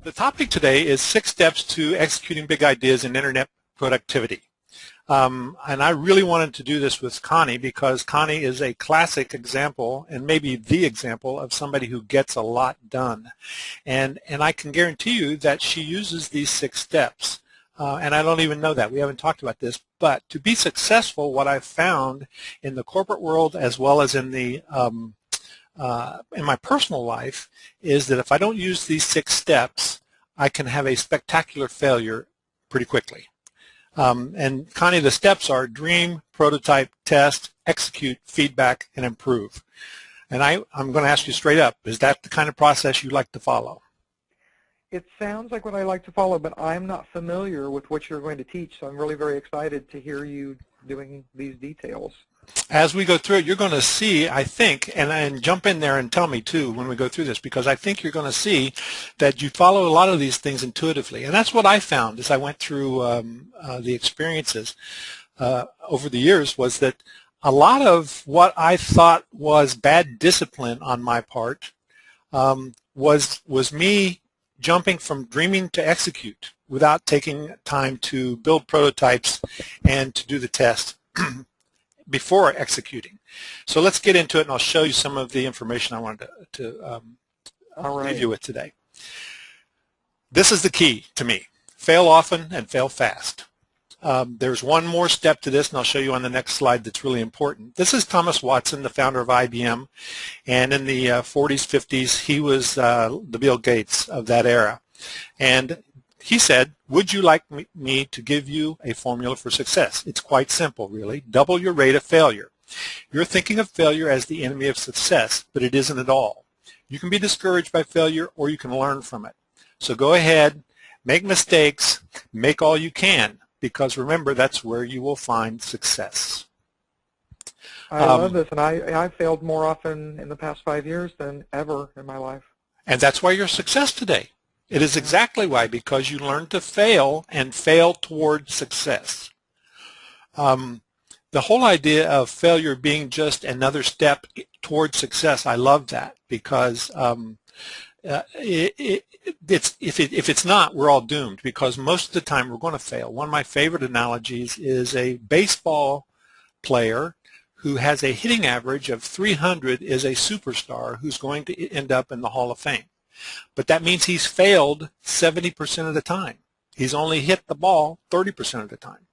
The topic today is 6 steps to executing big ideas in internet productivity. And I really wanted to do this with Connie because Connie is a classic example and maybe the example of somebody who gets a lot done. And I can guarantee you that she uses these 6 steps. And I don't even know that. We haven't talked about this. But to be successful, what I've found in the corporate world as well as in the in my personal life is that if I don't use these 6 steps, I can have a spectacular failure pretty quickly. And Connie, the steps are dream, prototype, test, execute, feedback, and improve. And I'm going to ask you straight up, is that the kind of process you like to follow? It sounds like what I like to follow, but I'm not familiar with what you're going to teach, so I'm really very excited to hear you doing these details. As we go through it, you're going to see, I think, and jump in there and tell me too when we go through this, because I think you're going to see that you follow a lot of these things intuitively. And that's what I found as I went through the experiences over the years, was that a lot of what I thought was bad discipline on my part was me jumping from dreaming to execute without taking time to build prototypes and to do the test before executing. So let's get into it, and I'll show you some of the information I wanted to leave you with today. This is the key to me. Fail often and fail fast. There's one more step to this, and I'll show you on the next slide that's really important. This is Thomas Watson, the founder of IBM, and in the 40s, 50s, he was the Bill Gates of that era. And he said, would you like me to give you a formula for success? It's quite simple, really. Double your rate of failure. You're thinking of failure as the enemy of success, but it isn't at all. You can be discouraged by failure, or you can learn from it. So go ahead, make mistakes, make all you can, because remember, that's where you will find success. I love this, and I failed more often in the past 5 years than ever in my life. And that's why you're a success today. It is exactly why, because you learn to fail and fail toward success. The whole idea of failure being just another step toward success, I love that, because if it's not, we're all doomed, because most of the time we're going to fail. One of my favorite analogies is a baseball player who has a hitting average of 300 is a superstar who's going to end up in the Hall of Fame. But that means he's failed 70% of the time. He's only hit the ball 30% of the time.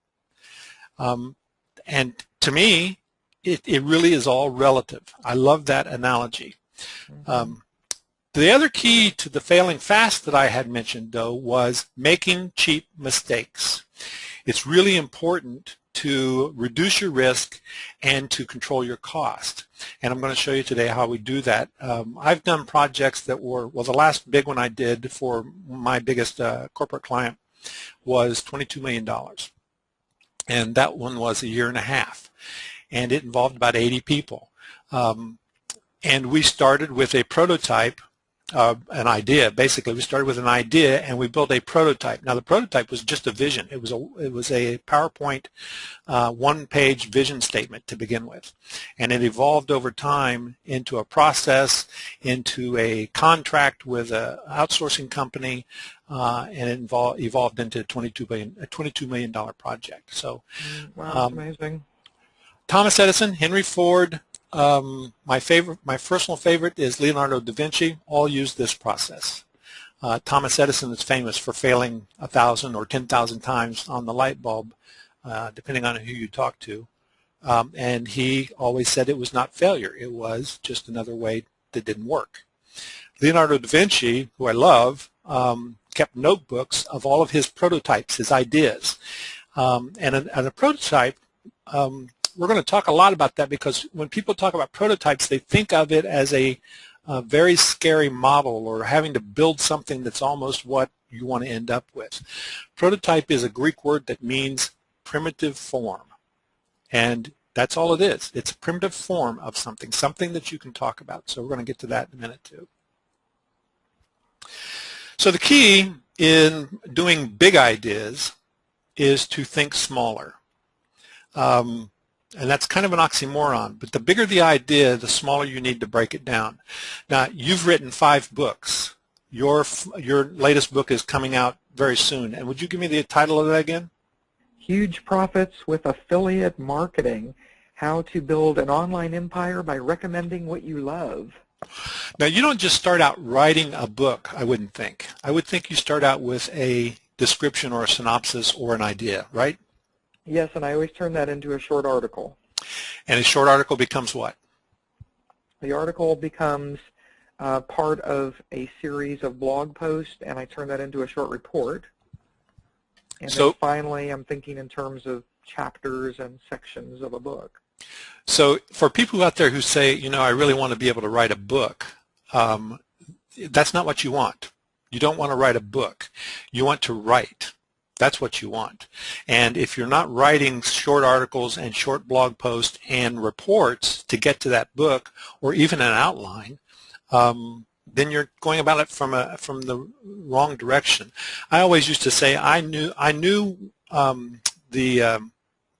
And to me, it really is all relative. I love that analogy. The other key to the failing fast that I had mentioned, though, was making cheap mistakes. It's really important to reduce your risk and to control your cost. And I'm going to show you today how we do that. I've done projects that were, well, the last big one I did for my biggest corporate client was $22 million. And that one was 1.5 years. And it involved about 80 people. And we started with a prototype, an idea. Basically, we started with an idea and we built a prototype. Now, the prototype was just a vision. It was a PowerPoint one-page vision statement to begin with, and it evolved over time into a process, into a contract with an outsourcing company, and it evolved into a $22 million project. So, wow, that's amazing. Thomas Edison, Henry Ford. My personal favorite is Leonardo da Vinci. All use this process. Thomas Edison is famous for failing 1,000 or 10,000 times on the light bulb, depending on who you talk to. And he always said it was not failure. It was just another way that didn't work. Leonardo da Vinci, who I love, kept notebooks of all of his prototypes, his ideas. And a prototype, we're going to talk a lot about that, because when people talk about prototypes, they think of it as a very scary model, or having to build something that's almost what you want to end up with. Prototype is a Greek word that means primitive form, and that's all it is. It's a primitive form of something that you can talk about. So we're going to get to that in a minute too. So the key in doing big ideas is to think smaller. And that's kind of an oxymoron, but the bigger the idea, the smaller you need to break it down. Now, you've written 5 books. Your latest book is coming out very soon. And would you give me the title of that again? Huge Profits with Affiliate Marketing, How to Build an Online Empire by Recommending What You Love. Now, you don't just start out writing a book, I wouldn't think. I would think you start out with a description or a synopsis or an idea, right? Yes, and I always turn that into a short article. And a short article becomes what? The article becomes part of a series of blog posts, and I turn that into a short report. And then finally, I'm thinking in terms of chapters and sections of a book. So for people out there who say, you know, I really want to be able to write a book, that's not what you want. You don't want to write a book. You want to write. That's what you want. And if you're not writing short articles and short blog posts and reports to get to that book, or even an outline, then you're going about it from the wrong direction. I always used to say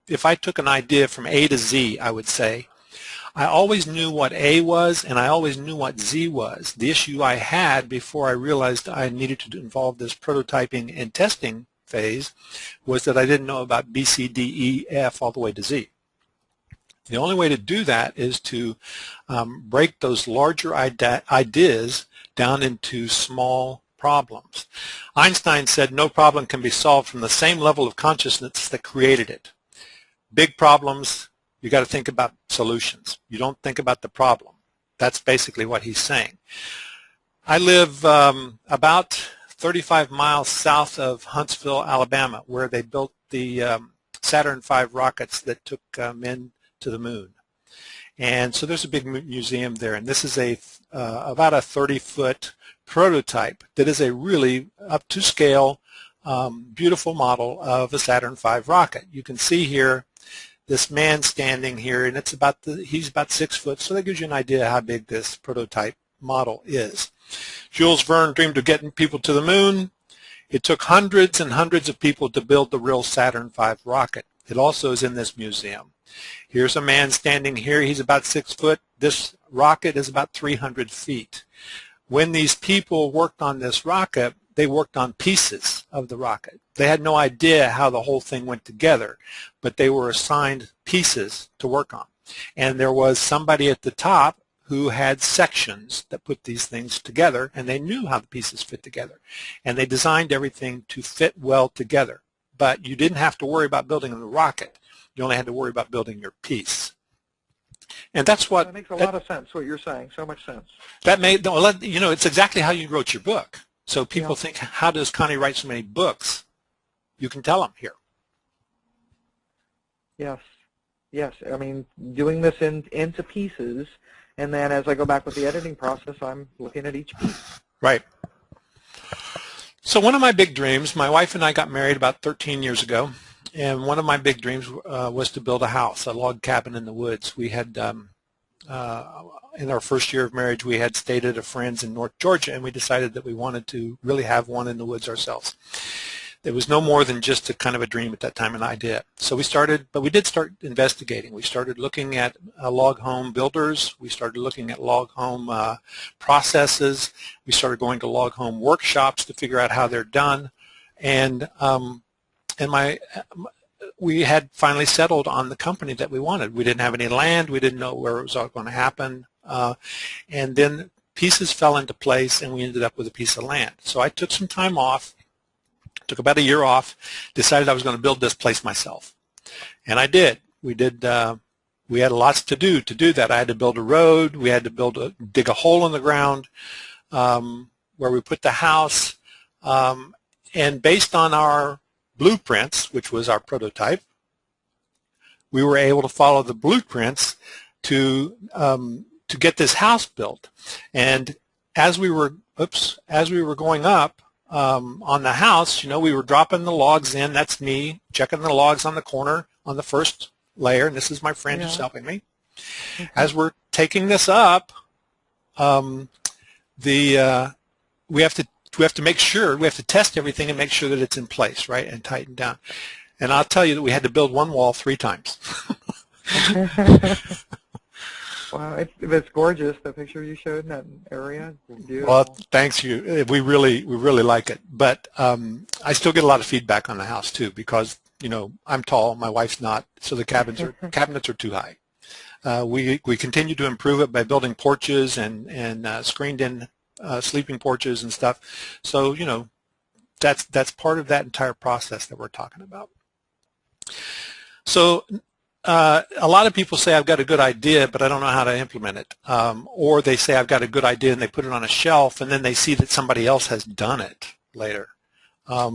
if I took an idea from A to Z, I would say, I always knew what A was and I always knew what Z was. The issue I had before I realized I needed to involve this prototyping and testing phase was that I didn't know about B, C, D, E, F all the way to Z. The only way to do that is to break those larger ideas down into small problems. Einstein said no problem can be solved from the same level of consciousness that created it. Big problems, you got to think about solutions. You don't think about the problem. That's basically what he's saying. I live about 35 miles south of Huntsville, Alabama, where they built the Saturn V rockets that took men to the moon. And so there's a big museum there, and this is about a 30-foot prototype that is a really up-to-scale, beautiful model of a Saturn V rocket. You can see here this man standing here, and he's about 6 foot, so that gives you an idea how big this prototype model is. Jules Verne dreamed of getting people to the moon. It took hundreds and hundreds of people to build the real Saturn V rocket. It also is in this museum. Here's a man standing here. He's about 6 foot. This rocket is about 300 feet. When these people worked on this rocket, they worked on pieces of the rocket. They had no idea how the whole thing went together, but they were assigned pieces to work on. And there was somebody at the top who had sections that put these things together, and they knew how the pieces fit together. And they designed everything to fit well together. But you didn't have to worry about building the rocket. You only had to worry about building your piece. And that's what... That makes a lot of sense, what you're saying. So much sense. That made, you know, it's exactly how you wrote your book. So people think, how does Connie write so many books? You can tell them here. Yes. Yes. I mean, doing this into pieces, and then as I go back with the editing process, I'm looking at each piece. Right. So one of my big dreams, my wife and I got married about 13 years ago, and one of my big dreams was to build a house, a log cabin in the woods. We had, in our first year of marriage, we had stayed at a friend's in North Georgia, and we decided that we wanted to really have one in the woods ourselves. It was no more than just a kind of a dream at that time, an idea. So we started, but we did start investigating. We started looking at log home builders. We started looking at log home processes. We started going to log home workshops to figure out how they're done. And we had finally settled on the company that we wanted. We didn't have any land. We didn't know where it was all going to happen. And then pieces fell into place, and we ended up with a piece of land. So I took some time off. Took about a year off, decided I was going to build this place myself. And I did. We had lots to do that. I had to build a road. We had to dig a hole in the ground where we put the house. And based on our blueprints, which was our prototype, we were able to follow the blueprints to get this house built. And as we were going up, on the house, you know, we were dropping the logs in. That's me checking the logs on the corner on the first layer, and this is my friend who's helping me. Okay. As we're taking this up, we have to make sure, we have to test everything and make sure that it's in place, right, and tighten down. And I'll tell you that we had to build one wall 3 times. Wow, it's gorgeous. The picture you showed in that area, it's Well, beautiful. thanks you. We really like it, but I still get a lot of feedback on the house too because I'm tall, my wife's not, so the cabinets are too high. We continue to improve it by building porches and screened-in sleeping porches and stuff. So that's part of that entire process that we're talking about. So a lot of people say I've got a good idea, but I don't know how to implement it. Or they say I've got a good idea and they put it on a shelf and then they see that somebody else has done it later. I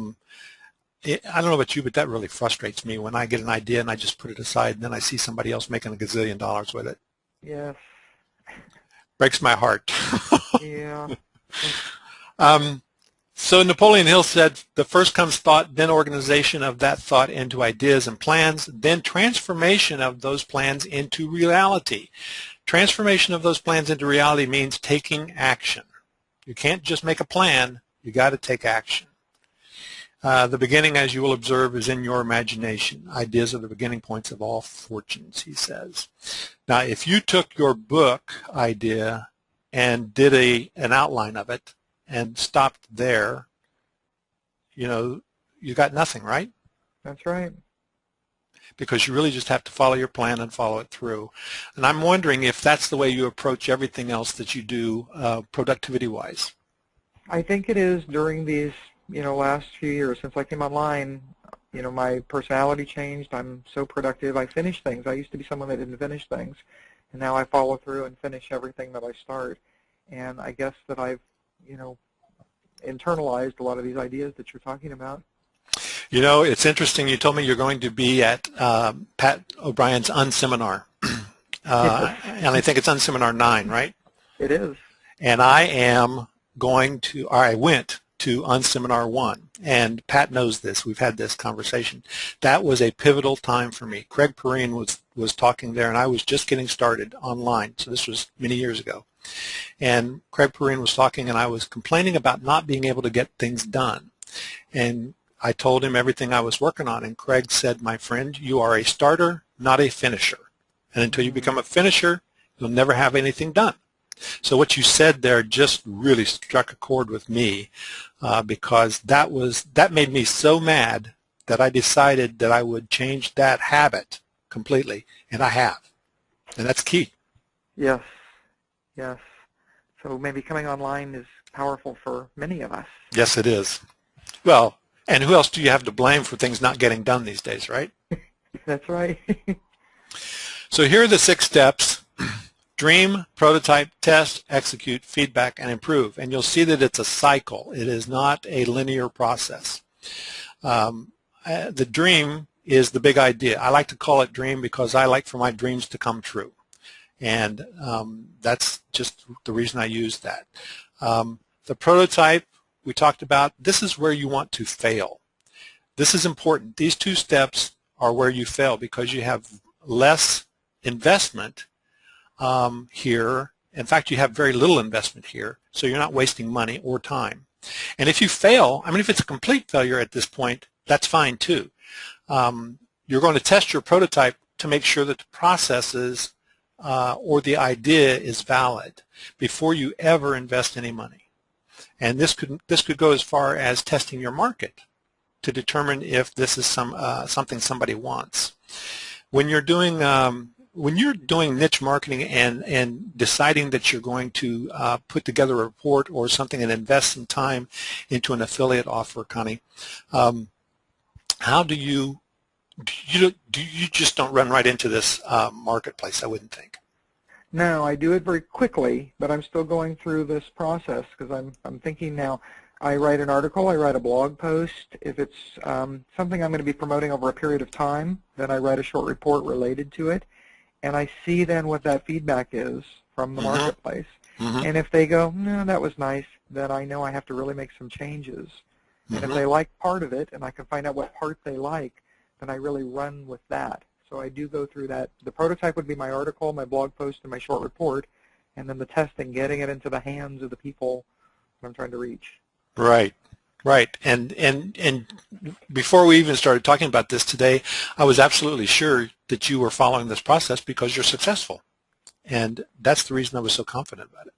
don't know about you, but that really frustrates me when I get an idea and I just put it aside and then I see somebody else making a gazillion dollars with it. Yes. Breaks my heart. Yeah. So Napoleon Hill said, the first comes thought, then organization of that thought into ideas and plans, then transformation of those plans into reality. Transformation of those plans into reality means taking action. You can't just make a plan, you got to take action. The beginning, as you will observe, is in your imagination. Ideas are the beginning points of all fortunes, he says. Now, if you took your book idea and did an outline of it and stopped there, you got nothing, right? That's right. Because you really just have to follow your plan and follow it through. And I'm wondering if that's the way you approach everything else that you do productivity-wise. I think it is during these last few years since I came online. My personality changed. I'm so productive. I finish things. I used to be someone that didn't finish things, and now I follow through and finish everything that I start. And I guess that I've internalized a lot of these ideas that you're talking about. It's interesting. You told me you're going to be at Pat O'Brien's Unseminar, and I think it's Unseminar 9, right? It is. And I went to Unseminar 1, and Pat knows this. We've had this conversation. That was a pivotal time for me. Craig Perrine was talking there, and I was just getting started online, so this was many years ago. And Craig Perrine was talking, and I was complaining about not being able to get things done. And I told him everything I was working on, and Craig said, my friend, you are a starter, not a finisher. And until you become a finisher, you'll never have anything done. So what you said there just really struck a chord with me because that made me so mad that I decided that I would change that habit completely, and I have. And that's key. Yes. Yes. So maybe coming online is powerful for many of us. Yes, it is. Well, and who else do you have to blame for things not getting done these days, right? That's right. So here are the 6 steps. Dream, prototype, test, execute, feedback, and improve. And you'll see that it's a cycle. It is not a linear process. The dream is the big idea. I like to call it dream because I like for my dreams to come true. And that's just the reason I use that. The prototype we talked about, this is where you want to fail. This is important. These 2 steps are where you fail because you have less investment here. In fact, you have very little investment here, so you're not wasting money or time. And if you fail, if it's a complete failure at this point, that's fine too. You're going to test your prototype to make sure that the processes or the idea is valid before you ever invest any money. And this could go as far as testing your market to determine if this is something somebody wants. When you're doing niche marketing and deciding that you're going to put together a report or something and invest some time into an affiliate offer, Connie, how do you just don't run right into this marketplace? I wouldn't think. No, I do it very quickly, but I'm still going through this process because I'm thinking now. I write an article, I write a blog post. If it's something I'm going to be promoting over a period of time, then I write a short report related to it, and I see then what that feedback is from the marketplace. And if they go, no, that was nice, then I know I have to really make some changes. And if they like part of it and I can find out what part they like, then I really run with that. So I do go through that. The prototype would be my article, my blog post, and my short report, and then the testing, getting it into the hands of the people that I'm trying to reach. Right. Right. And before we even started talking about this today, I was absolutely sure that you were following this process because you're successful. And that's the reason I was so confident about it.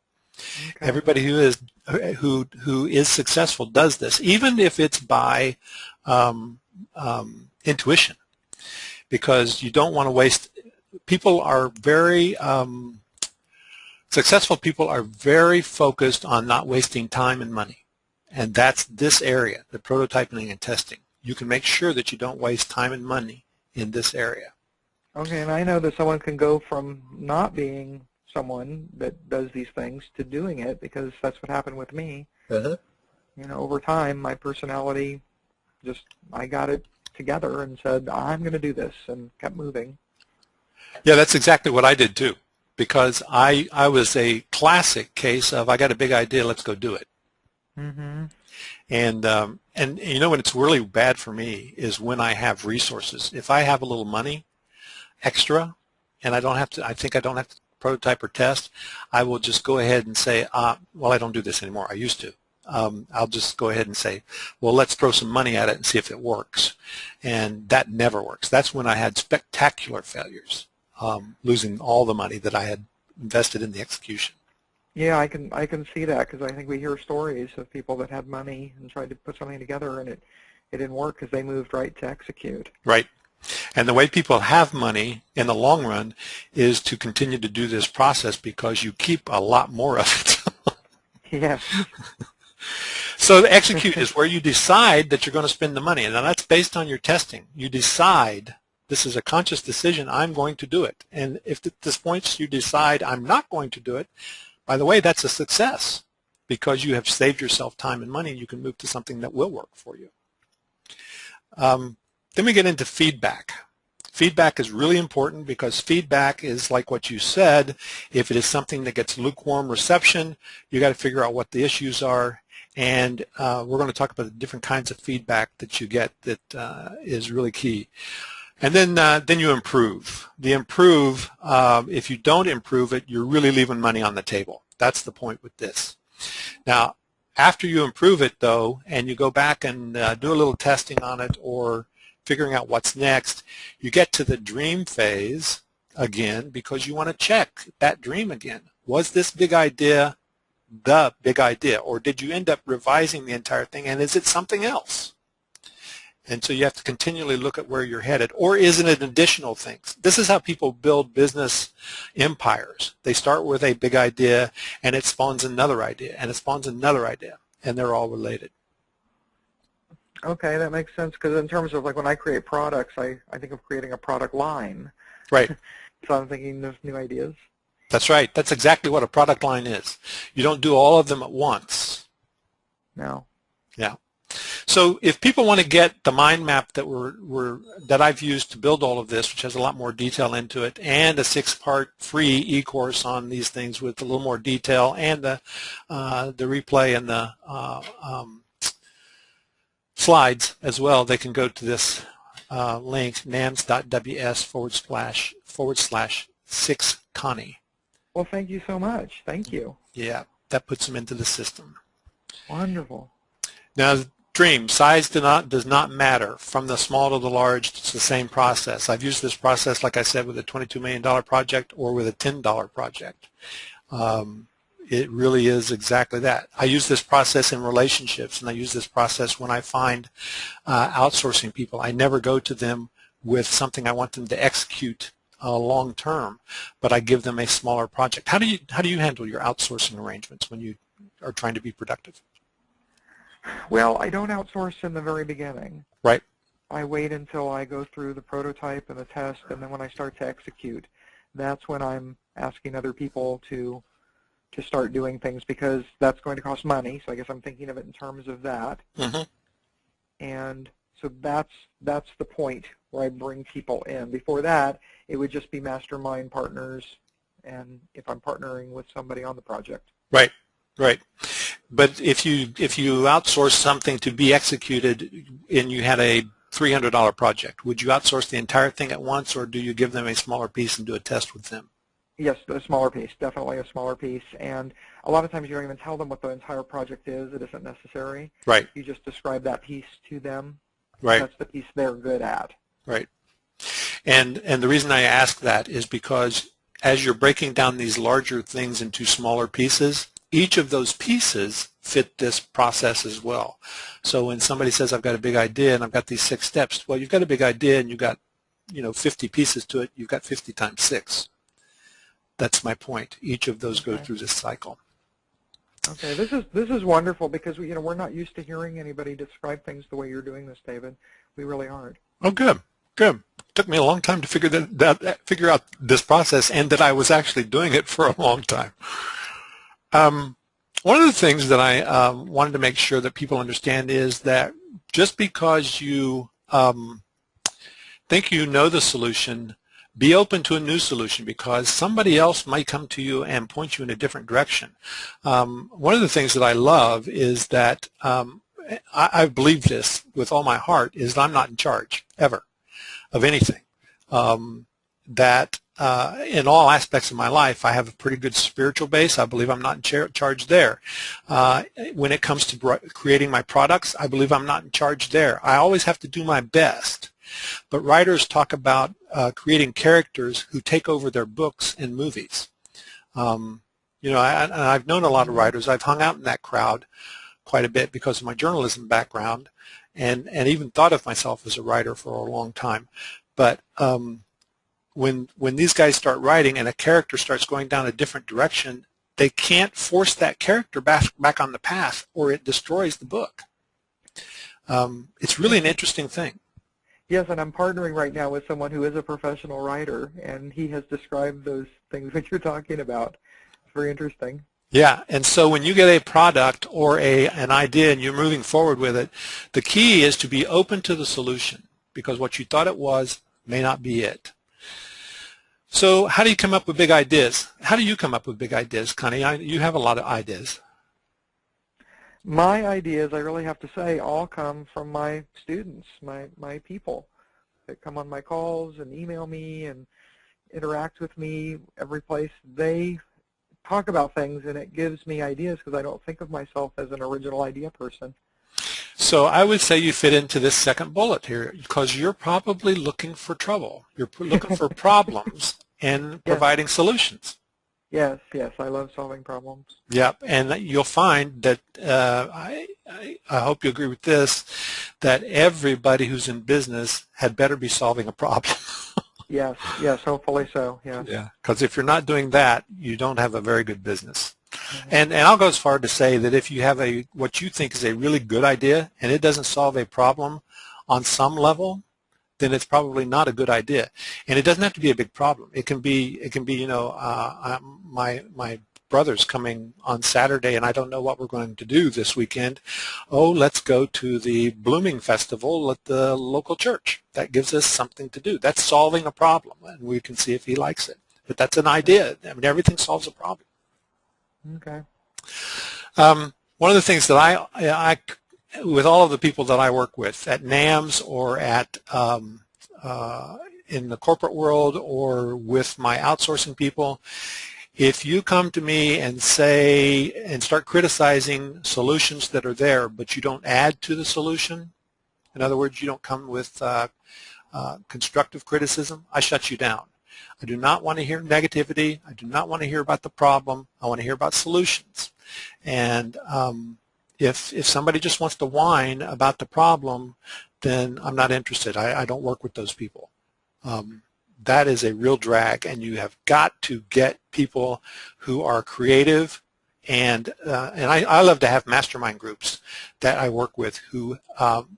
Okay. Everybody who is successful does this, even if it's by intuition, because you don't want to waste. People are very successful. People are very focused on not wasting time and money, and that's this area, the prototyping and testing. You can make sure that you don't waste time and money in this area. Okay, and I know that someone can go from not being someone that does these things to doing it, because that's what happened with me. Uh-huh. You know, over time, my personality I got it together and said, I'm going to do this, and kept moving. Yeah, that's exactly what I did too, because I was a classic case of I got a big idea, let's go do it. Mm-hmm. And you know when it's really bad for me is when I have resources. If I have a little money extra and I think I don't have to prototype or test, I will just go ahead and say, well, I don't do this anymore. I used to. I'll just go ahead and say, well, let's throw some money at it and see if it works. And that never works. That's when I had spectacular failures, losing all the money that I had invested in the execution. Yeah, I can see that, because I think we hear stories of people that had money and tried to put something together, and it didn't work because they moved right to execute. Right. And the way people have money in the long run is to continue to do this process because you keep a lot more of it. Yes. So the execute is where you decide that you're going to spend the money. And now that's based on your testing. You decide, this is a conscious decision, I'm going to do it. And if at this point you decide I'm not going to do it, by the way, that's a success because you have saved yourself time and money and you can move to something that will work for you. Then we get into feedback. Feedback is really important because feedback is like what you said. If it is something that gets lukewarm reception, you got to figure out what the issues are. And we're going to talk about the different kinds of feedback that you get that is really key. And then you improve. The improve, if you don't improve it, you're really leaving money on the table. That's the point with this. Now, after you improve it, though, and you go back and do a little testing on it or figuring out what's next, you get to the dream phase again because you want to check that dream again. Was this big idea the big idea, or did you end up revising the entire thing, and is it something else? And so you have to continually look at where you're headed, or is it an additional things? This is how people build business empires. They start with a big idea, and it spawns another idea, and it spawns another idea, and they're all related. Okay, that makes sense, because in terms of like when I create products, I think of creating a product line. Right. So I'm thinking of new ideas. That's right. That's exactly what a product line is. You don't do all of them at once. No. Yeah. So if people want to get the mind map that I've used to build all of this, which has a lot more detail into it, and a 6-part free e-course on these things with a little more detail, and the replay and the slides as well, they can go to this link, nams.ws/6Connie. Well, thank you so much. Thank you. Yeah, that puts them into the system. Wonderful. Now, dream size does not matter. From the small to the large, it's the same process. I've used this process, like I said, with a $22 million project or with a $10 project. It really is exactly that. I use this process in relationships, and I use this process when I find outsourcing people. I never go to them with something I want them to execute long term, but I give them a smaller project. How do you handle your outsourcing arrangements when you are trying to be productive? Well, I don't outsource in the very beginning. Right. I wait until I go through the prototype and the test, and then when I start to execute, that's when I'm asking other people to start doing things, because that's going to cost money. So I guess I'm thinking of it in terms of that. Mm-hmm. And so that's the point where I bring people in. Before that, it would just be mastermind partners, and if I'm partnering with somebody on the project. Right. Right. But if you outsource something to be executed and you had a $300 project, would you outsource the entire thing at once, or do you give them a smaller piece and do a test with them? Yes, a smaller piece, definitely a smaller piece. And a lot of times you don't even tell them what the entire project is. It isn't necessary. Right. You just describe that piece to them. Right. That's the piece they're good at. Right. And the reason I ask that is because as you're breaking down these larger things into smaller pieces, each of those pieces fit this process as well. So when somebody says, I've got a big idea and I've got these 6 steps, well, you've got a big idea and you've got, 50 pieces to it. You've got 50 times 6. That's my point. Each of those go through this cycle. Okay, this is wonderful because we're not used to hearing anybody describe things the way you're doing this, David. We really aren't. Oh, good, good. It took me a long time to figure out this process, and that I was actually doing it for a long time. One of the things that I wanted to make sure that people understand is that just because you think you know the solution, be open to a new solution, because somebody else might come to you and point you in a different direction. One of the things that I love is that I believe this with all my heart, is that I'm not in charge, ever, of anything. That in all aspects of my life, I have a pretty good spiritual base. I believe I'm not in charge there. When it comes to creating my products, I believe I'm not in charge there. I always have to do my best. But writers talk about creating characters who take over their books and movies. I've known a lot of writers. I've hung out in that crowd quite a bit because of my journalism background, and even thought of myself as a writer for a long time. But when these guys start writing and a character starts going down a different direction, they can't force that character back on the path, or it destroys the book. It's really an interesting thing. Yes, and I'm partnering right now with someone who is a professional writer, and he has described those things that you're talking about. It's very interesting. Yeah, and so when you get a product or an idea and you're moving forward with it, the key is to be open to the solution, because what you thought it was may not be it. So how do you come up with big ideas? How do you come up with big ideas, Connie? You have a lot of ideas. My ideas, I really have to say, all come from my students, my people that come on my calls and email me and interact with me every place. They talk about things, and it gives me ideas because I don't think of myself as an original idea person. So I would say you fit into this second bullet here, because you're probably looking for trouble. You're looking for problems and providing solutions. Yes, I love solving problems. Yep, and you'll find that, I hope you agree with this, that everybody who's in business had better be solving a problem. Yes, hopefully so, yeah. Yeah, because if you're not doing that, you don't have a very good business. Mm-hmm. And I'll go as far to say that if you have what you think is a really good idea and it doesn't solve a problem on some level, then it's probably not a good idea. And it doesn't have to be a big problem. It can be my brother's coming on Saturday, and I don't know what we're going to do this weekend. Oh, let's go to the Blooming Festival at the local church. That gives us something to do. That's solving a problem, and we can see if he likes it. But that's an idea. I mean, everything solves a problem. Okay. One of the things that I with all of the people that I work with at NAMS or at in the corporate world or with my outsourcing people, if you come to me and say and start criticizing solutions that are there, but you don't add to the solution, in other words, you don't come with constructive criticism, I shut you down. I do not want to hear negativity. I do not want to hear about the problem. I want to hear about solutions. And if somebody just wants to whine about the problem, then I'm not interested. I don't work with those people. That is a real drag, and you have got to get people who are creative. And I love to have mastermind groups that I work with who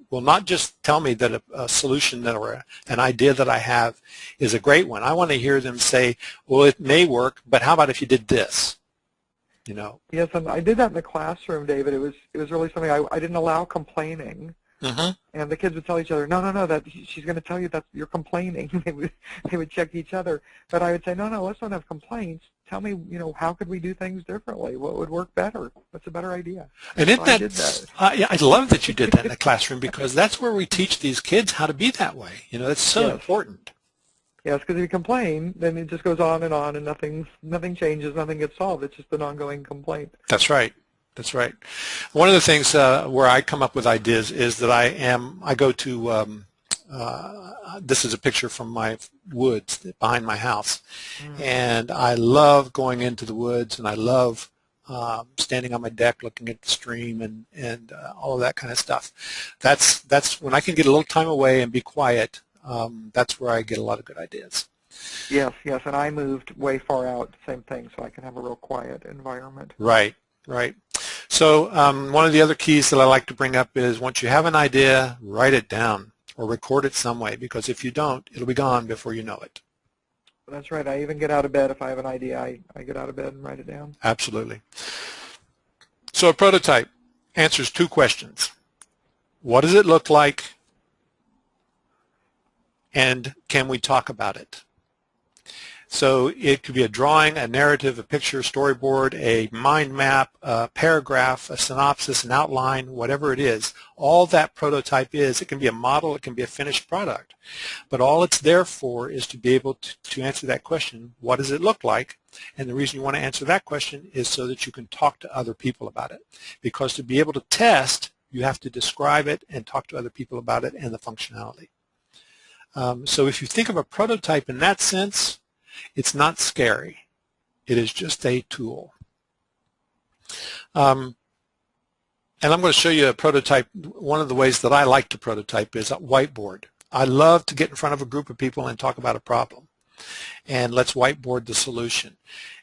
will not just tell me that a solution or an idea that I have is a great one. I want to hear them say, well, it may work, but how about if you did this? You know. Yes, and I did that in the classroom, David. It was really something I didn't allow complaining. Mm-hmm. And the kids would tell each other, no, that she's going to tell you that you're complaining. They would check each other. But I would say, no, let's not have complaints. Tell me, how could we do things differently? What would work better? What's a better idea? And isn't that, I love that you did that in the classroom, because that's where we teach these kids how to be that way. That's so important. Yes, because if you complain, then it just goes on, and nothing changes, nothing gets solved. It's just an ongoing complaint. That's right. That's right. One of the things where I come up with ideas is that I go to, this is a picture from my woods behind my house, and I love going into the woods, and I love standing on my deck looking at the stream and all of that kind of stuff. That's when I can get a little time away and be quiet. That's where I get a lot of good ideas. Yes, yes, and I moved way far out, same thing, so I can have a real quiet environment. Right, right. So one of the other keys that I like to bring up is once you have an idea, write it down or record it some way, because if you don't, it'll be gone before you know it. That's right. I even get out of bed if I have an idea. I get out of bed and write it down. Absolutely. So a prototype answers two questions. What does it look like? And can we talk about it? So it could be a drawing, a narrative, a picture, storyboard, a mind map, a paragraph, a synopsis, an outline, whatever it is. All that prototype is, it can be a model, it can be a finished product. But all it's there for is to be able to answer that question, what does it look like? And the reason you want to answer that question is so that you can talk to other people about it. Because to be able to test, you have to describe it and talk to other people about it and the functionality. So if you think of a prototype in that sense, it's not scary. It is just a tool. And I'm going to show you a prototype. One of the ways that I like to prototype is a whiteboard. I love to get in front of a group of people and talk about a problem. And let's whiteboard the solution.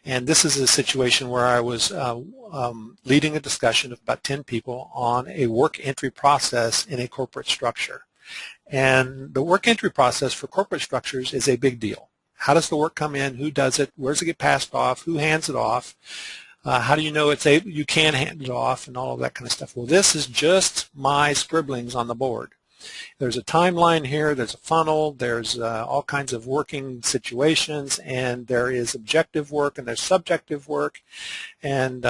And this is a situation where I was leading a discussion of about 10 people on a work entry process in a corporate structure. And the work entry process for corporate structures is a big deal. How does the work come in? Who does it? Where does it get passed off? Who hands it off? How do you know you can hand it off and all of that kind of stuff? Well, this is just my scribblings on the board. There's a timeline here. There's a funnel. There's all kinds of working situations, and there is objective work, and there's subjective work, and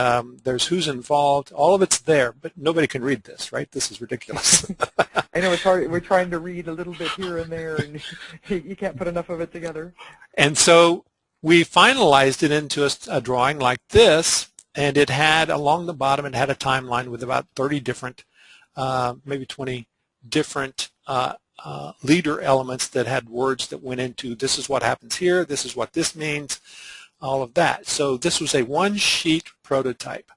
there's who's involved. All of it's there, but nobody can read this, right? This is ridiculous. I know it's hard. We're trying to read a little bit here and there, and you can't put enough of it together. And so we finalized it into a drawing like this, and it had, along the bottom, it had a timeline with about 30 different, maybe 20 different leader elements that had words that went into this is what happens here, this is what this means, all of that. So this was a one-sheet prototype,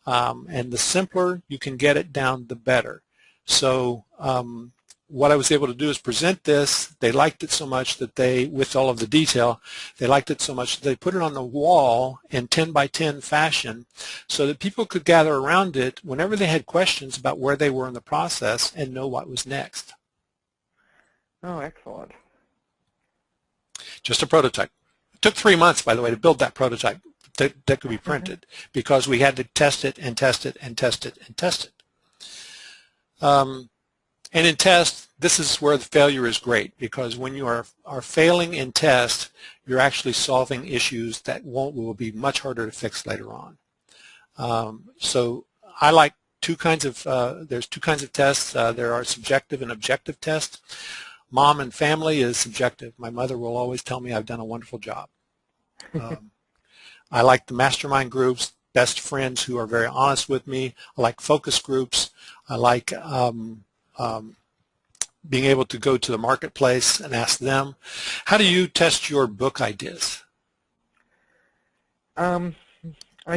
and the simpler you can get it down, the better. So what I was able to do is present this. They liked it so much that they, with all of the detail, they liked it so much that they put it on the wall in 10 by 10 fashion so that people could gather around it whenever they had questions about where they were in the process and know what was next. Oh, excellent. Just a prototype. It took 3 months, by the way, to build that prototype that could be printed because we had to test it and test it and test it and test it. And in test, this is where the failure is great, because when you are failing in test, you're actually solving issues that will be much harder to fix later on. So I like two kinds of, there's two kinds of tests. There are subjective and objective tests. Mom and family is subjective. My mother will always tell me I've done a wonderful job. I like the mastermind groups, best friends who are very honest with me. I like focus groups. I like being able to go to the marketplace and ask them. How do you test your book ideas? I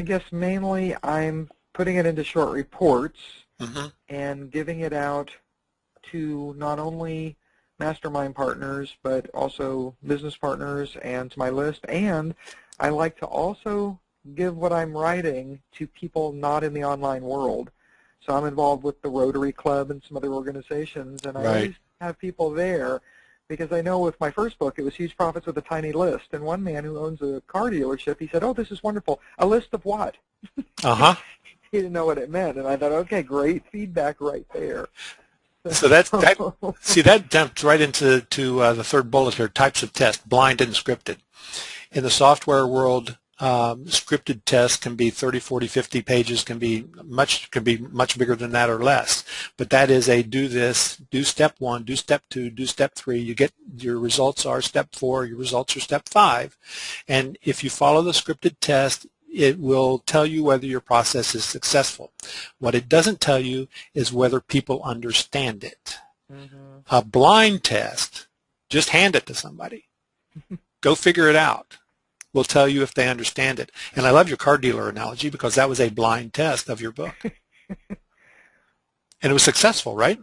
guess mainly I'm putting it into short reports and giving it out to not only mastermind partners but also business partners and to my list. And I like to also give what I'm writing to people not in the online world. So I'm involved with the Rotary Club and some other organizations, and I always have people there because I know with my first book it was Huge Profits with a Tiny List. And one man who owns a car dealership, he said, "Oh, this is wonderful. A list of what?" He didn't know what it meant, and I thought, okay, great feedback right there. So that jumped right into the third bullet here, types of tests, blind and scripted. In the software world, Scripted tests can be 30, 40, 50 pages, can be much bigger than that or less. But that is a do this, do step 1, do step 2, do step 3. You get your results are step 4, your results are step 5. And if you follow the scripted test, it will tell you whether your process is successful. What it doesn't tell you is whether people understand it. Mm-hmm. A blind test, just hand it to somebody. Go figure it out. Will tell you if they understand it. And I love your car dealer analogy because that was a blind test of your book. And it was successful, right?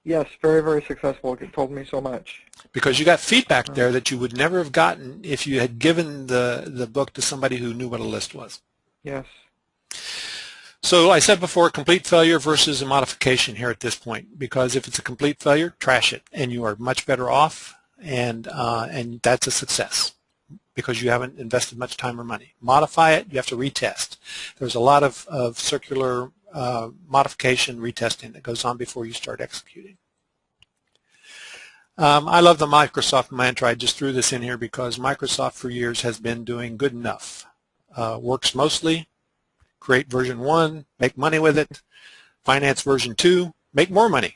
Yes, very, very successful. It told me so much. Because you got feedback there that you would never have gotten if you had given the book to somebody who knew what a list was. Yes. So I said before, complete failure versus a modification here at this point, because if it's a complete failure, trash it, and you are much better off, and that's a success because you haven't invested much time or money. Modify it, you have to retest. There's a lot of circular modification retesting that goes on before you start executing. I love the Microsoft mantra. I just threw this in here because Microsoft for years has been doing good enough. Works mostly, create version 1, make money with it, finance version 2, make more money.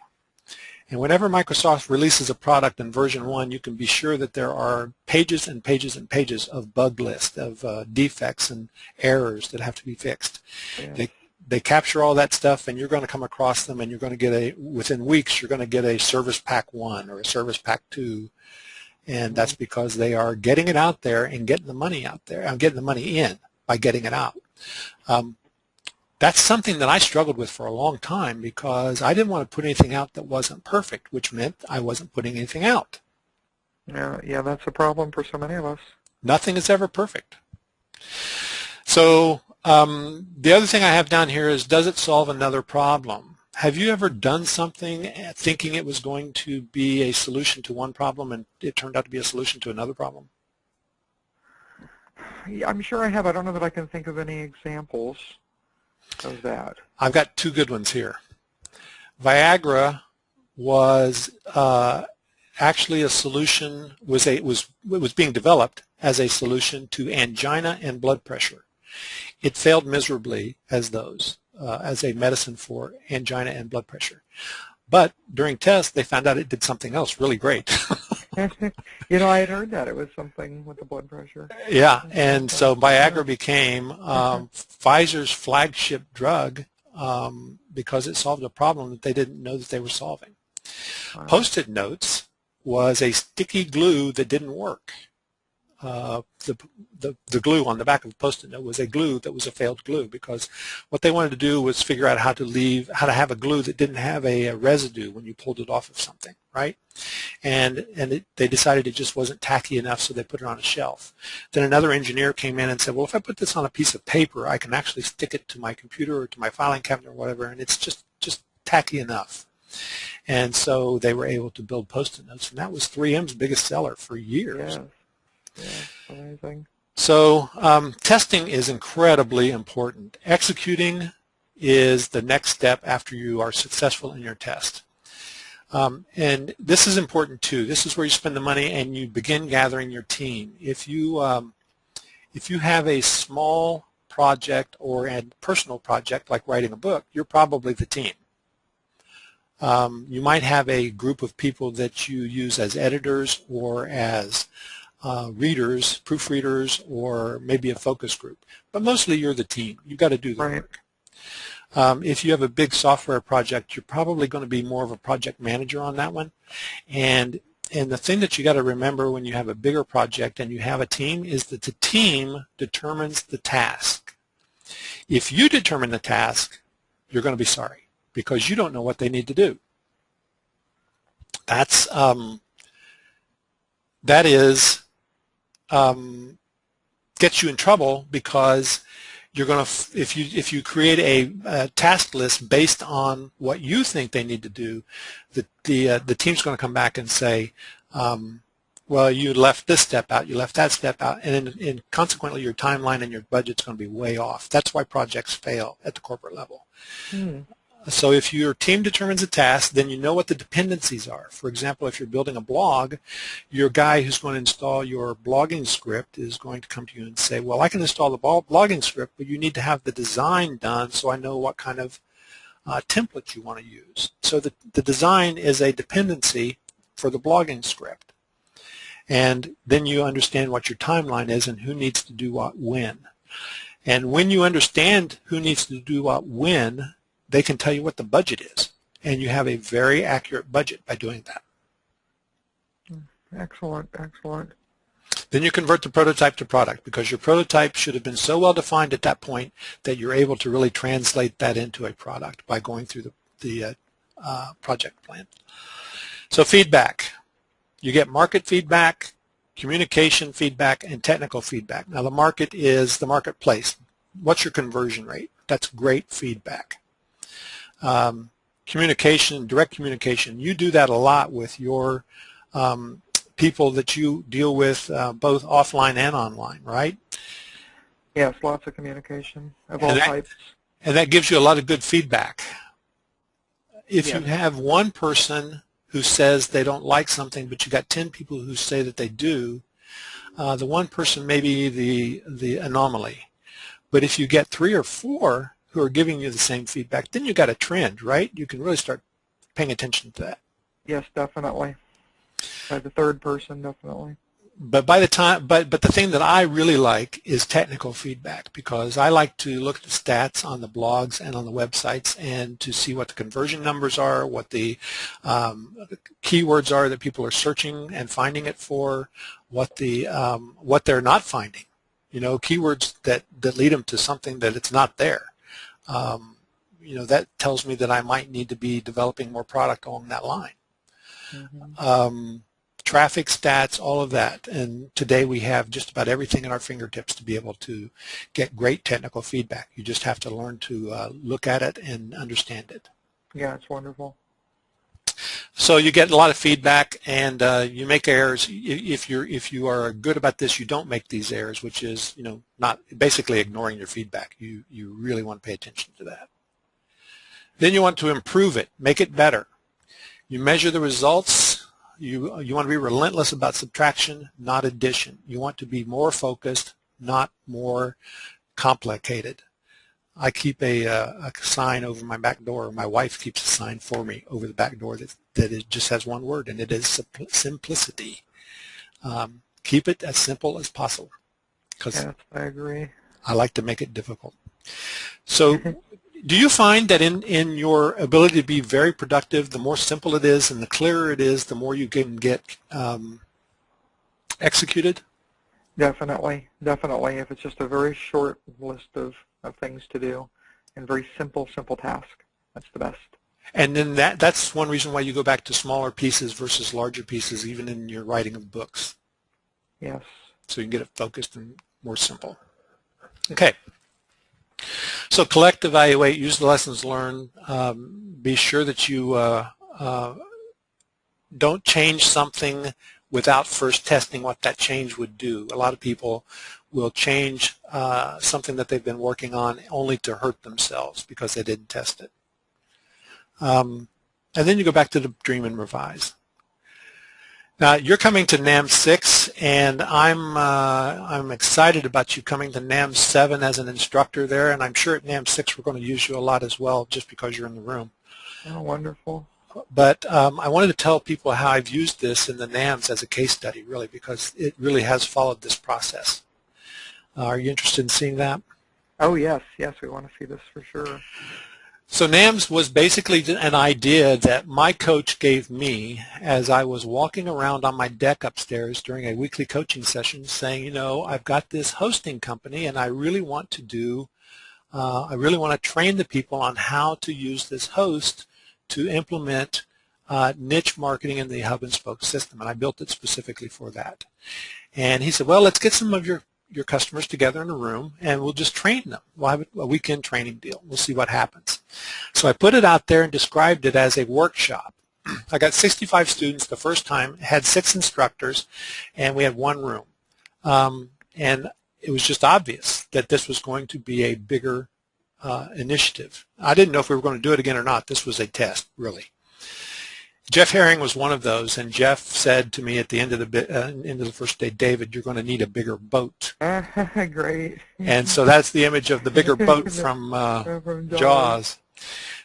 And whenever Microsoft releases a product in version 1, you can be sure that there are pages and pages and pages of bug lists, of defects and errors that have to be fixed. Yeah. They capture all that stuff, and you're going to come across them, and you're going to get within weeks, you're going to get a Service Pack 1 or a Service Pack 2, and that's because they are getting it out there and getting the money out there. I'm getting the money in by getting it out. That's something that I struggled with for a long time because I didn't want to put anything out that wasn't perfect, which meant I wasn't putting anything out. Yeah, that's a problem for so many of us. Nothing is ever perfect. So the other thing I have down here is, does it solve another problem? Have you ever done something thinking it was going to be a solution to one problem and it turned out to be a solution to another problem? Yeah, I'm sure I have. I don't know that I can think of any examples of that. I've got 2 good ones here. Viagra was actually a solution, it was being developed as a solution to angina and blood pressure. It failed miserably as as a medicine for angina and blood pressure. But during tests, they found out it did something else really great. You know, I had heard that it was something with the blood pressure. Yeah, and so Viagra became Pfizer's flagship drug because it solved a problem that they didn't know that they were solving. Wow. Post-it notes was a sticky glue that didn't work. The glue on the back of the Post-it note was a glue that was a failed glue because what they wanted to do was figure out how to have a glue that didn't have a residue when you pulled it off of something, right? And they decided it just wasn't tacky enough, so they put it on a shelf. Then another engineer came in and said, well, if I put this on a piece of paper, I can actually stick it to my computer or to my filing cabinet or whatever, and it's just tacky enough. And so they were able to build Post-it notes, and that was 3M's biggest seller for years. Yeah, amazing. So testing is incredibly important. Executing is the next step after you are successful in your test. And this is important too. This is where you spend the money and you begin gathering your team. If you have a small project or a personal project like writing a book, you're probably the team. You might have a group of people that you use as editors or as readers, proofreaders, or maybe a focus group. But mostly you're the team. You've got to do the work. If you have a big software project, you're probably going to be more of a project manager on that one. And the thing that you got to remember when you have a bigger project and you have a team is that the team determines the task. If you determine the task, you're going to be sorry because you don't know what they need to do. That gets you in trouble because you're going to, if you create a task list based on what you think they need to do, the team's going to come back and say, well, you left this step out, you left that step out, and consequently your timeline and your budget's going to be way off. That's why projects fail at the corporate level. So if your team determines a task, then you know what the dependencies are. For example, if you're building a blog, your guy who's going to install your blogging script is going to come to you and say, well, I can install the blogging script, but you need to have the design done so I know what kind of template you want to use. So the design is a dependency for the blogging script. And then you understand what your timeline is and who needs to do what when. And when you understand who needs to do what when, they can tell you what the budget is. And you have a very accurate budget by doing that. Excellent, excellent. Then you convert the prototype to product, because your prototype should have been so well defined at that point that you're able to really translate that into a product by going through the project plan. So feedback. You get market feedback, communication feedback, and technical feedback. Now the market is the marketplace. What's your conversion rate? That's great feedback. Communication, direct communication. You do that a lot with your people that you deal with both offline and online, right? Yes, lots of communication of all types. And that gives you a lot of good feedback. If Yes. you have one person who says they don't like something, but you got 10 people who say that they do, the one person may be the anomaly. But if you get 3 or 4 who are giving you the same feedback, then you got a trend, right? You can really start paying attention to that. Yes, definitely. By the third person, definitely. But by the time, but the thing that I really like is technical feedback, because I like to look at the stats on the blogs and on the websites and to see what the conversion numbers are, what the keywords are that people are searching and finding it for, what they're not finding. You know, keywords that lead them to something that it's not there. You know, that tells me that I might need to be developing more product along that line. Mm-hmm. Traffic stats, all of that, and today we have just about everything at our fingertips to be able to get great technical feedback. You just have to learn to look at it and understand it. Yeah, it's wonderful. So you get a lot of feedback, and you make errors. If you are good about this, you don't make these errors, which is, you know, not basically ignoring your feedback. You really want to pay attention to that. Then you want to improve it, make it better. You measure the results. You want to be relentless about subtraction, not addition. You want to be more focused, not more complicated. I keep a sign over my back door. My wife keeps a sign for me over the back door that it just has one word, and it is simplicity. Keep it as simple as possible, because yes, I agree. I like to make it difficult. So do you find that in your ability to be very productive, the more simple it is and the clearer it is, the more you can get executed? Definitely, definitely. If it's just a very short list of things to do and very simple task, that's the best. And then that's one reason why you go back to smaller pieces versus larger pieces, even in your writing of books. Yes. So you can get it focused and more simple. Okay. So collect, evaluate, use the lessons learned. Be sure that you don't change something without first testing what that change would do. A lot of people will change something that they've been working on only to hurt themselves because they didn't test it. And then you go back to the dream and revise. Now you're coming to NAM 6, and I'm excited about you coming to NAM 7 as an instructor there, and I'm sure at NAM 6 we're going to use you a lot as well, just because you're in the room. Oh, wonderful. But I wanted to tell people how I've used this in the NAMs as a case study, really, because it really has followed this process. Are you interested in seeing that? Oh, yes, yes, we want to see this for sure. So NAMS was basically an idea that my coach gave me as I was walking around on my deck upstairs during a weekly coaching session saying, you know, I've got this hosting company and I really want to train the people on how to use this host to implement niche marketing in the hub and spoke system, and I built it specifically for that. And he said, well, let's get some of your customers together in a room and we'll just train them. We'll have a weekend training deal. We'll see what happens. So I put it out there and described it as a workshop. I got 65 students the first time, had 6 instructors, and we had 1 room. And it was just obvious that this was going to be a bigger initiative. I didn't know if we were going to do it again or not. This was a test, really. Jeff Herring was one of those, and Jeff said to me at the end of the first day, David, you're going to need a bigger boat. Great. And so that's the image of the bigger boat from Jaws.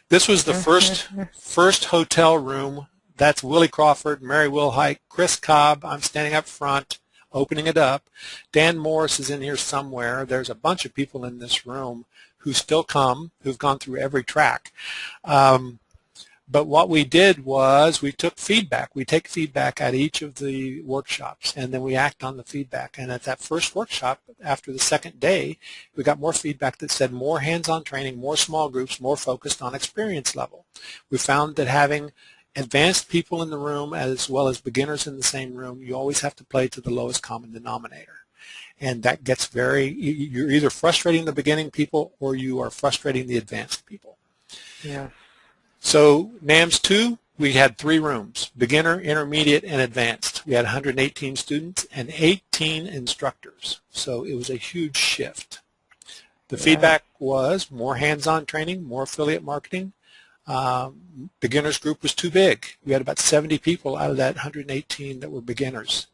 This was the first hotel room. That's Willie Crawford, Mary Wilhite, Chris Cobb. I'm standing up front, opening it up. Dan Morris is in here somewhere. There's a bunch of people in this room who still come, who've gone through every track. But what we did was we took feedback. We take feedback at each of the workshops, and then we act on the feedback. And at that first workshop, after the second day, we got more feedback that said more hands-on training, more small groups, more focused on experience level. We found that having advanced people in the room as well as beginners in the same room, you always have to play to the lowest common denominator. And that gets you're either frustrating the beginning people or you are frustrating the advanced people. Yeah. So NAMS 2, we had 3 rooms, beginner, intermediate, and advanced. We had 118 students and 18 instructors. So it was a huge shift. The feedback was more hands-on training, more affiliate marketing. Beginners group was too big. We had about 70 people out of that 118 that were beginners.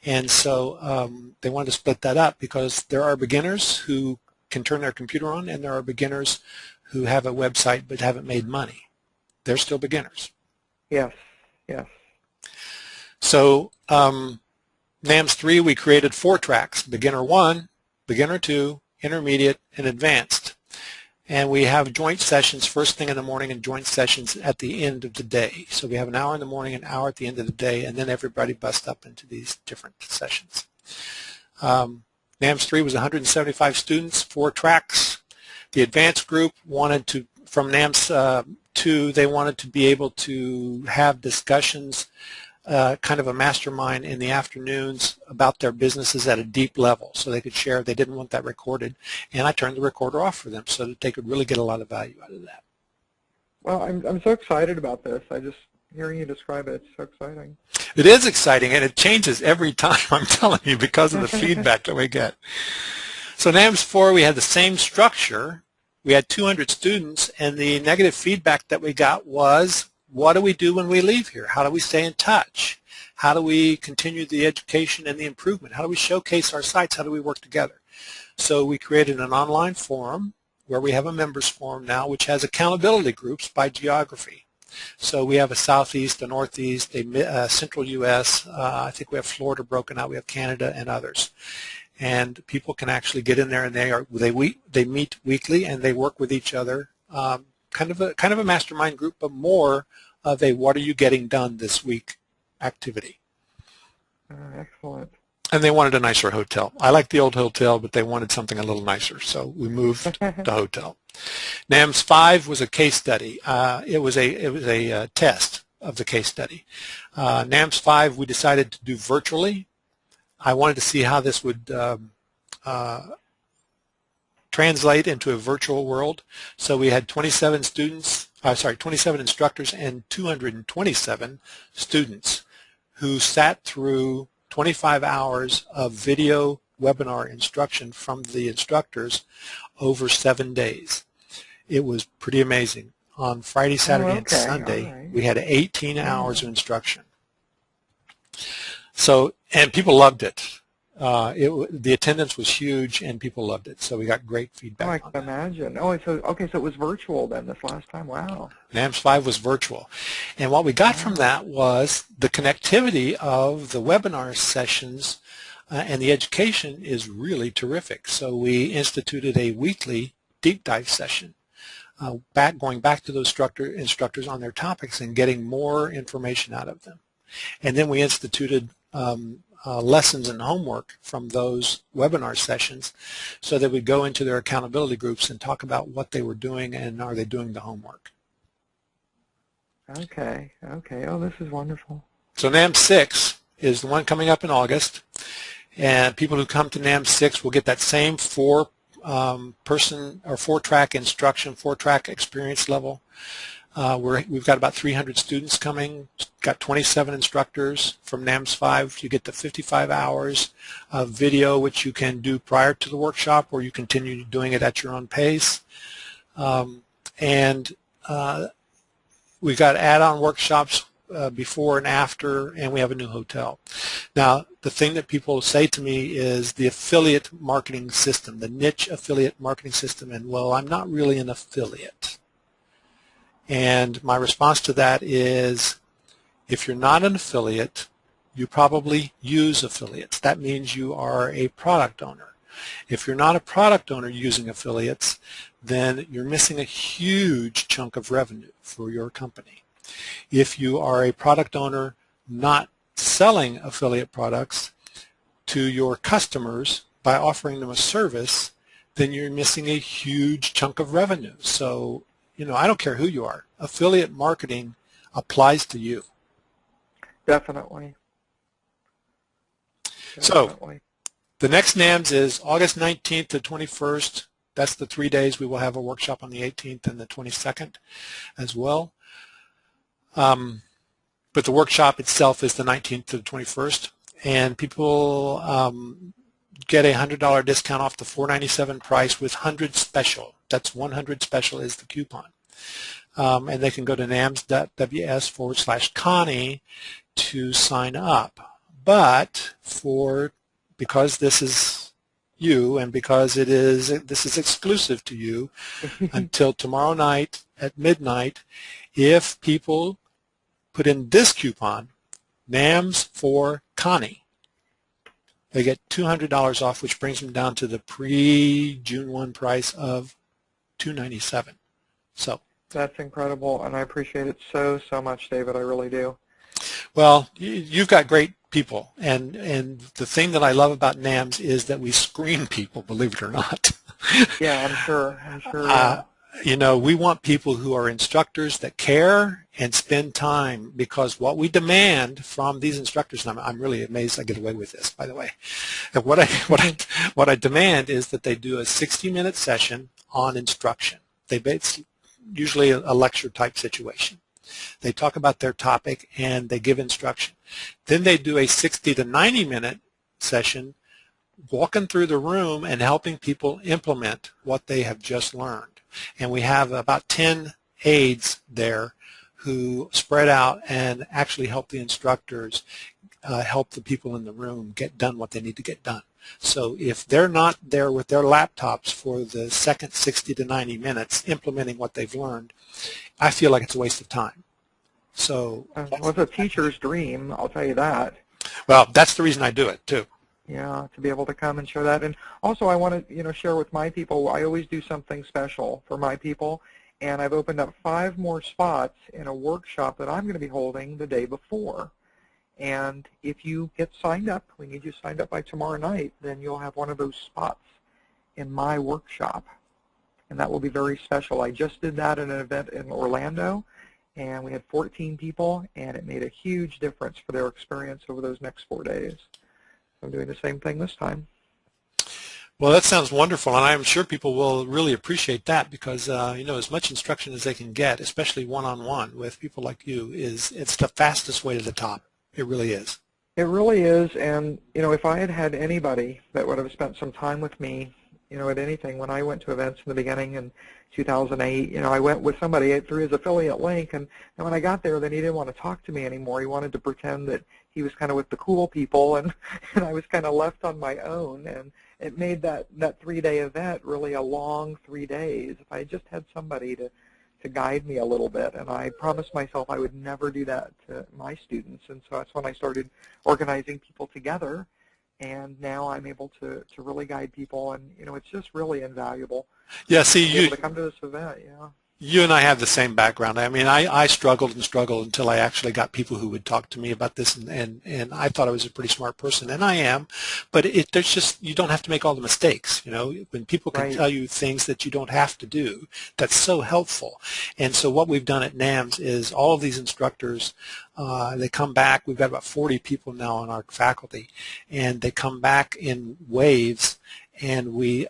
And so they wanted to split that up because there are beginners who can turn their computer on and there are beginners who have a website but haven't made money. They're still beginners. Yes, yes. So NAMS 3, we created 4 tracks, Beginner 1, Beginner 2, Intermediate, and Advanced. And we have joint sessions first thing in the morning and joint sessions at the end of the day. So we have an hour in the morning, an hour at the end of the day, and then everybody busts up into these different sessions. NAMS 3 was 175 students, 4 tracks. The advanced group wanted to, from NAMS 2, they wanted to be able to have discussions, kind of a mastermind in the afternoons about their businesses at a deep level so they could share. They didn't want that recorded, and I turned the recorder off for them so that they could really get a lot of value out of that. Well, I'm so excited about this. Hearing you describe it, it's so exciting. It is exciting, and it changes every time, I'm telling you, because of the feedback that we get. So NAMS 4, we had the same structure. We had 200 students, and the negative feedback that we got was, what do we do when we leave here? How do we stay in touch? How do we continue the education and the improvement? How do we showcase our sites? How do we work together? So we created an online forum where we have a members forum now, which has accountability groups by geography. So we have a southeast, a northeast, a central U.S. I think we have Florida broken out. We have Canada and others. And people can actually get in there, and they meet weekly and they work with each other, kind of a mastermind group, but more of a what are you getting done this week activity. Excellent. And they wanted a nicer hotel. I like the old hotel, but they wanted something a little nicer, so we moved the hotel. NAMS 5 was a case study. It was a test of the case study. NAMS 5 we decided to do virtually. I wanted to see how this would translate into a virtual world. So we had 27 instructors and 227 students who sat through 25 hours of video webinar instruction from the instructors over 7 days. It was pretty amazing. On Friday, Saturday, and Sunday, we had 18 hours of instruction. So, and people loved it. The attendance was huge, and people loved it. So we got great feedback. I can imagine. Oh, so it was virtual then this last time. Wow. NAMS 5 was virtual, and what we got from that was the connectivity of the webinar sessions, and the education is really terrific. So we instituted a weekly deep dive session, going back to those instructors on their topics and getting more information out of them, and then we instituted lessons and homework from those webinar sessions so they would go into their accountability groups and talk about what they were doing and are they doing the homework. Okay. Oh, this is wonderful. So NAMS 6 is the one coming up in August, and people who come to NAMS 6 will get that same four-track instruction, four-track experience level. We've got about 300 students coming, got 27 instructors. From NAMS 5, you get the 55 hours of video, which you can do prior to the workshop, or you continue doing it at your own pace. And we've got add-on workshops before and after, and we have a new hotel. Now, the thing that people say to me is the affiliate marketing system, the niche affiliate marketing system, and well, I'm not really an affiliate. And my response to that is, if you're not an affiliate, you probably use affiliates. That means you are a product owner. If you're not a product owner using affiliates, then you're missing a huge chunk of revenue for your company. If you are a product owner not selling affiliate products to your customers by offering them a service, then you're missing a huge chunk of revenue. So, I don't care who you are. Affiliate marketing applies to you. Definitely. So, the next NAMS is August 19th to 21st. That's the 3 days. We will have a workshop on the 18th and the 22nd as well. But the workshop itself is the 19th to the 21st. And people get a $100 discount off the $497 price with 100 special. That's 100 special is the coupon. And they can go to nams.ws/Connie to sign up. But because this is you and because this is exclusive to you until tomorrow night at midnight, if people put in this coupon, NAMS for Connie, they get $200 off, which brings them down to the pre-June 1 price of $297. So that's incredible, and I appreciate it so much, David. I really do. Well, you've got great people, and the thing that I love about NAMS is that we screen people, believe it or not. Yeah, I'm sure. Yeah. We want people who are instructors that care and spend time, because what we demand from these instructors, and I'm really amazed I get away with this, by the way. And what I demand is that they do a 60-minute session on instruction. It's usually a lecture type situation. They talk about their topic and they give instruction. Then they do a 60 to 90-minute session walking through the room and helping people implement what they have just learned. And we have about 10 aides there who spread out and actually help the instructors help the people in the room get done what they need to get done. So if they're not there with their laptops for the second 60 to 90 minutes implementing what they've learned, I feel like it's a waste of time. So well, it's a teacher's dream, I'll tell you that. Well, that's the reason I do it too. Yeah, to be able to come and share that. And also I want to share with my people, I always do something special for my people, and I've opened up 5 more spots in a workshop that I'm going to be holding the day before. And if you get signed up, we need you signed up by tomorrow night, then you'll have one of those spots in my workshop. And that will be very special. I just did that at an event in Orlando, and we had 14 people, and it made a huge difference for their experience over those next 4 days. I'm doing the same thing this time. Well, that sounds wonderful, and I'm sure people will really appreciate that, because as much instruction as they can get, especially one-on-one with people like you, it's the fastest way to the top. It really is. It really is, and if I had had anybody that would have spent some time with me, at anything, when I went to events in the beginning in 2008, I went with somebody through his affiliate link, and when I got there, then he didn't want to talk to me anymore. He wanted to pretend that he was kind of with the cool people, and I was kind of left on my own, and it made that 3-day event really a long 3 days. If I had just had somebody to guide me a little bit, and I promised myself I would never do that to my students, and so that's when I started organizing people together, and now I'm able to really guide people, and it's just really invaluable. Yeah, see, to be able to come to this event, yeah. You and I have the same background. I mean, I struggled and struggled until I actually got people who would talk to me about this, and I thought I was a pretty smart person, and I am, but there's just, you don't have to make all the mistakes, when people can tell you things that you don't have to do, that's so helpful. And so what we've done at NAMS is all of these instructors, they come back. We've got about 40 people now on our faculty, and they come back in waves, and we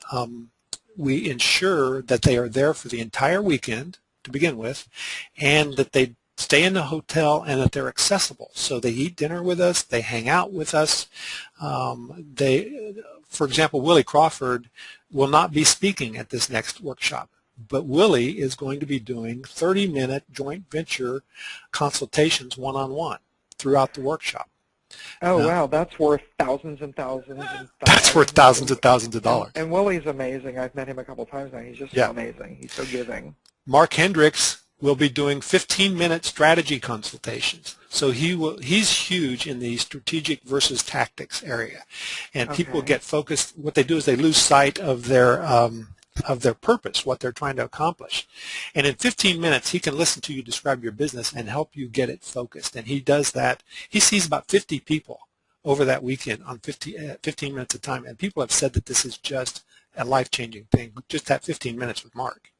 ensure that they are there for the entire weekend to begin with, and that they stay in the hotel and that they're accessible. So they eat dinner with us, they hang out with us. For example, Willie Crawford will not be speaking at this next workshop, but Willie is going to be doing 30-minute joint venture consultations one-on-one throughout the workshop. Oh, wow, that's worth thousands and thousands and thousands. That's worth thousands and thousands of dollars. And Willie's amazing. I've met him a couple times now. He's just so amazing. He's so giving. Mark Hendricks will be doing 15-minute strategy consultations. So he's huge in the strategic versus tactics area. And people get focused. What they do is they lose sight of their purpose, what they're trying to accomplish. And in 15 minutes, he can listen to you describe your business and help you get it focused. And he does that. He sees about 50 people over that weekend on 15 minutes of time. And people have said that this is just a life-changing thing, just that 15 minutes with Mark.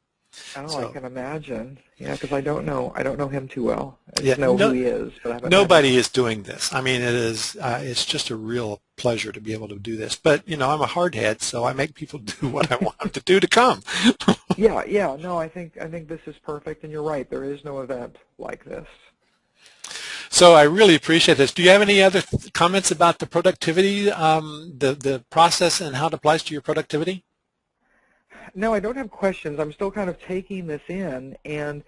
Oh, so, I can imagine. Yeah, because I don't know him too well. I just know who he is. But nobody is doing this. I mean, it's just a real pleasure to be able to do this. But, you know, I'm a hardhead, so I make people do what I want them to do to come. Yeah. No, I think this is perfect, and you're right. There is no event like this. So I really appreciate this. Do you have any other comments about the productivity, the process and how it applies to your productivity? No, I don't have questions. I'm still kind of taking this in, and,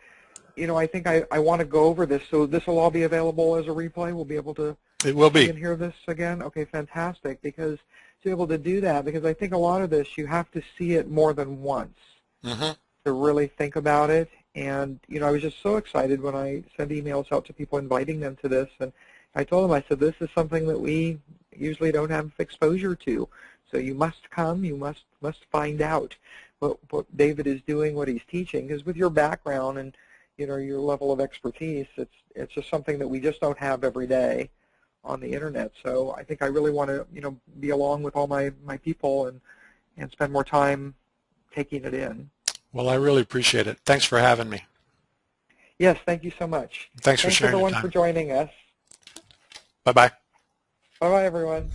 you know, I think I want to go over this. So this will all be available as a replay? We'll be able to It will be. hear this again? Okay, fantastic, because to be able to do that, because I think a lot of this, you have to see it more than once to really think about it. And, you know, I was just so excited when I sent emails out to people inviting them to this, and I told them, I said, this is something that we usually don't have exposure to. So you must come, you must find out what David is doing, what he's teaching, because with your background and, you know, your level of expertise, it's just something that we just don't have every day on the internet. So I think I really want to, you know, be along with all my people and spend more time taking it in. Well, I really appreciate it. Thanks for having me. Yes, thank you so much. Thanks for sharing your time. Thanks everyone for joining us. Bye-bye. Bye-bye, everyone.